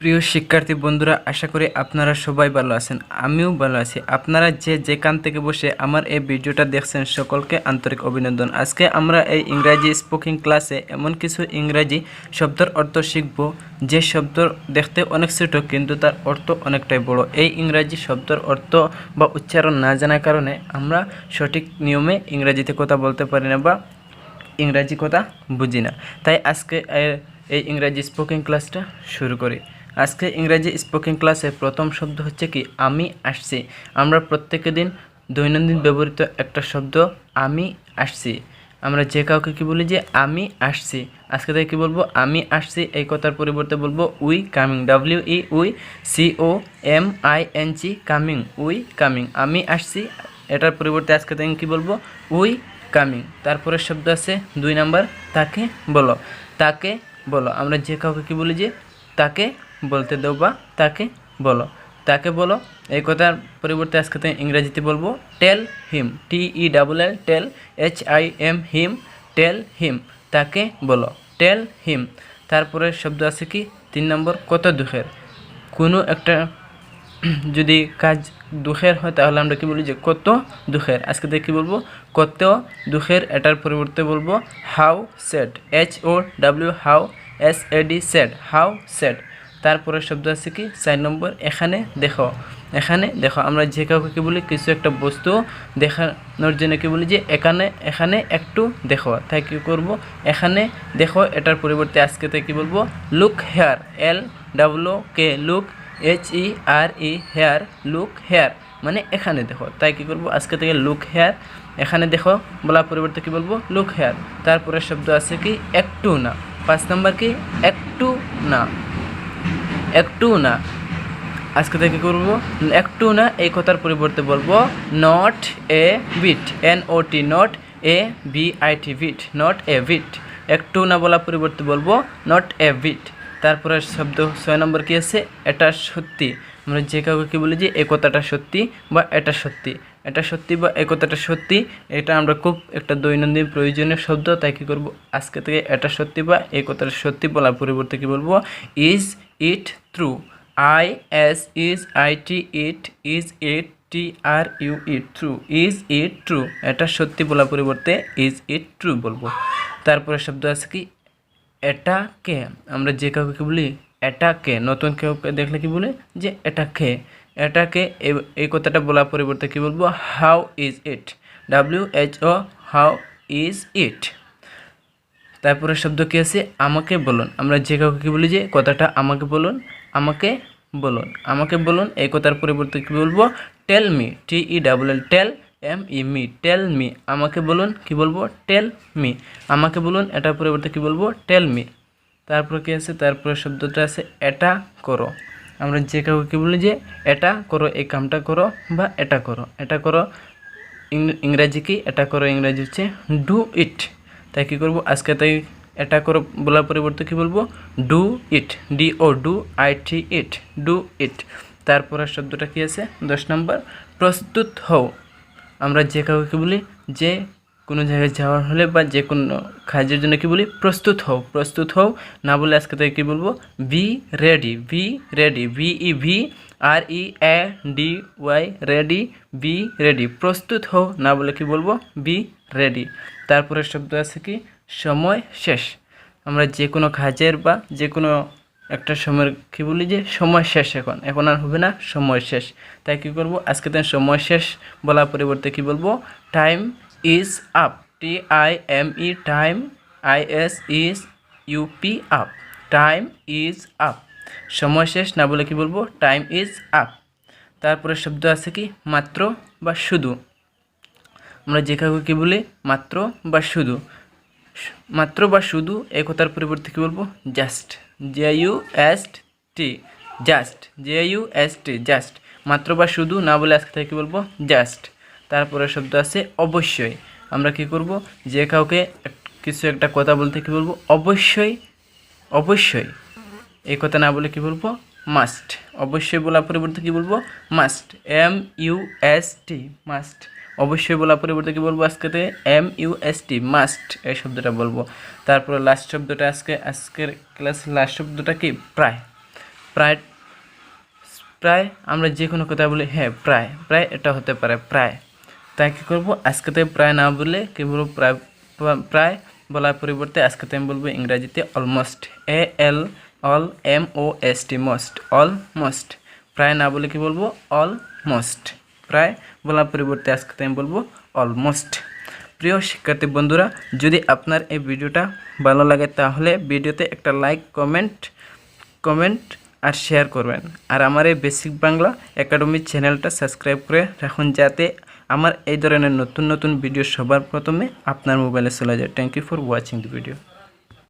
প্রিয় শিক্ষার্থী বন্ধুরা, আশা করি আপনারা সবাই ভালো আছেন। আমিও ভালো আছি। আপনারা যেখান থেকে বসে আমার এই ভিডিওটা দেখছেন সকলকে আন্তরিক অভিনন্দন। আজকে আমরা এই ইংরাজি স্পিকিং ক্লাসে এমন কিছু ইংরাজি শব্দের অর্থ শিখব যে শব্দ দেখতে অনেক ছোট কিন্তু তার অর্থ অনেকটাই বড়। এই ইংরাজি শব্দের অর্থ বা উচ্চারণ না জানার কারণে আমরা সঠিক নিয়মে ইংরাজিতে কথা বলতে পারি না বা ইংরাজি কথা বুঝি না। তাই আজকে এই ইংরাজি স্পিকিং ক্লাসটা শুরু করি। আজকে ইংরাজি স্পিকিং ক্লাসে প্রথম শব্দ হচ্ছে কি আমি আসছি। আমরা প্রত্যেক দিন দৈনন্দিন ব্যবহৃত একটা শব্দ আমি আসছি। আমরা যে কাউকে কি বলি যে আমি আসছি। আজকে থেকে কী বলবো আমি আসছি, এই কথার পরিবর্তে বলবো we coming, WEUI COMING coming, we coming. আমি আসছি এটার পরিবর্তে আজকে থেকে কী বলবো উই কামিং। তারপরে শব্দ আছে 2 নাম্বার তাকে বলো। তাকে বলো, আমরা যে কাউকে কি বলি যে তাকে বলতে দাও বা তাকে বলো। তাকে বলো এই কথার পরিবর্তে আজকে থেকে ইংরেজিতে বলবো টেল হিম, TELL টেল, HIM হিম, টেল হিম। তাকে বলো টেল হিম। তারপরে শব্দ আছে কি 3 নম্বর কত দুঃখের। কোনো একটা যদি কাজ দুঃখের হয় তাহলে আমরা কি বলি যে কত দুঃখের। আজকে থেকে কী বলবো কত দুঃখের। এটার পরিবর্তে বলবো how sad, HOW how SAD sad, how sad. তারপরে শব্দ আছে কি 4 নম্বর এখানে দেখো। এখানে দেখো, আমরা যে কাউকে কী বলি কিছু একটা বস্তু দেখানোর জন্য কি বলি যে এখানে একটু দেখো। তাই কী করব এখানে দেখো। এটার পরিবর্তে আজকে থেকে কী বলবো look here, LOOK look, HERE here, look here মানে এখানে দেখো। তাই কী করবো আজকে থেকে লুক হেয়ার, এখানে দেখো বলার পরিবর্তে কী বলবো লুক হেয়ার। তারপরে শব্দ আছে কি একটু না। 5 নম্বর কি একটু না, একটু না। আজকে থেকে করব একটু না, এই কথার পরিবর্তে বলবো not a bit, NOT not a BIT bit, not a bit. একটু না বলার পরিবর্তে বলবো নট এ বিট। তারপরে শব্দ 6 নম্বর কি আছে এটা সত্যি। আমরা যে কাউকে কী বলি যে এই কথাটা সত্যি বা এটা সত্যি, এটা সত্যি বা এই কথাটা সত্যি। এটা আমরা খুব একটা দৈনন্দিন প্রয়োজনীয় শব্দ। তাই কী করব আজকে থেকে এটা সত্যি বা এই কথাটা সত্যি বলার পরিবর্তে কী বলবো is it true, IS IT is it TRU it true, is it true. এটা সত্যি বলার পরিবর্তে ইজ ইট ট্রু বলবো। তারপরে শব্দ আছে কি এটা কে। আমরা যে কাউকে কী বলি এটা কে। নতুন কাউকে দেখলে কি বলি যে এটা কে, এটাকে। এই কথাটা বলার পরিবর্তে কী বলবো how is it, WHO how is it. তারপরে শব্দ কী আছে আমাকে বলুন। আমরা যে কাউকে কী বলি যে কথাটা আমাকে বলুন, আমাকে বলুন, আমাকে বলুন। এই কথার পরিবর্তে কী বলবো টেল মি, TELL টেল ME টেল মি। আমাকে বলুন কি বলবো টেল মি, আমাকে বলুন। এটার পরিবর্তে কী বলবো টেল মি। তারপর কী আছে তারপরে শব্দটা আছে এটা করো। আমরা যে কাউকে কী বলি যে এটা করো, এই কামটা করো বা এটা করো, এটা করো। ইংরাজি কি এটা করো ইংরাজি হচ্ছে ডু ইট। তাই কী করবো আজকে তাই এটা করো বলার পরিবর্তে কী বলবো do it, DOIT it, do it. তারপরের শব্দটা কী আছে 10 নম্বর প্রস্তুত হও। আমরা যে কাউকে কী বলি যে কোনো জায়গায় যাওয়ার হলে বা যে কোনো কাজের জন্য কী বলি প্রস্তুত হও, প্রস্তুত হও। না বলে আজকে থেকে কী বলবো be ready, be ready, VEVREADY ready, be ready. প্রস্তুত হও না বলে কি বলবো বি রেডি। তারপরে শব্দ আছে কি সময় শেষ। আমরা যে কোনো কাজের বা যে কোনো একটা সময়ের কী বলি যে সময় শেষ, এখন আর হবে না, সময় শেষ। তাই কী করবো আজকে তো সময় শেষ বলার পরিবর্তে কী বলবো time is up, TIME time, ISUP up, time is up. সময় শেষ না বলে কি বলবো টাইম ইজ আপ। তারপরে শব্দ আছে কি মাত্র বা শুধু। আমরা যে কাউকে কী বলি মাত্র বা শুধু, মাত্র বা শুধু। এই কথার পরিবর্তে কী বলবো just, JUST, just, JUST just. মাত্র বা শুধু না বলে আজকে থেকে কী বলবো জাস্ট। তারপরে শব্দ আছে অবশ্যই। আমরা কি করব যে কাউকে কিছু একটা কথা বলতে কী বলবো অবশ্যই, অবশ্যই। এই কথা না বলে কী বলবো মাস্ট। অবশ্যই বলার পরিবর্তে কী বলবো মাস্ট, MUST মাস্ট। অবশ্যই বলার পরিবর্তে কী বলবো আজকে থেকে MUST মাস্ট, এই শব্দটা বলবো। তারপরে লাস্ট শব্দটা আজকের ক্লাস লাস্ট শব্দটা কি প্রায়। প্রায় প্রায় আমরা যে কোনো কথা বলি হ্যাঁ প্রায় প্রায় এটা হতে পারে প্রায়, তাই কী করবো আজকে থেকে প্রায় না বলে কী বলবো প্রায় প্রায় বলার পরিবর্তে আজকে আমি বলবো ইংরাজিতে অলমোস্ট, ALMOST মোস্ট, অলমোস্ট। প্রায় না বলে কি বলবো অলমোস্ট, প্রায় বলার পরিবর্তে আজকে আমি বলবো অলমোস্ট। প্রিয় শিক্ষার্থী বন্ধুরা, যদি আপনার এই ভিডিওটা ভালো লাগে তাহলে ভিডিওতে একটা লাইক, কমেন্ট আর শেয়ার করবেন। আর আমার এই বেসিক বাংলা একাডেমি চ্যানেলটা সাবস্ক্রাইব করে রাখুন, যাতে আমার এই ধরনের নতুন নতুন ভিডিও সবার প্রথমে আপনার মোবাইলে চলে যায়। Thank you for watching the video.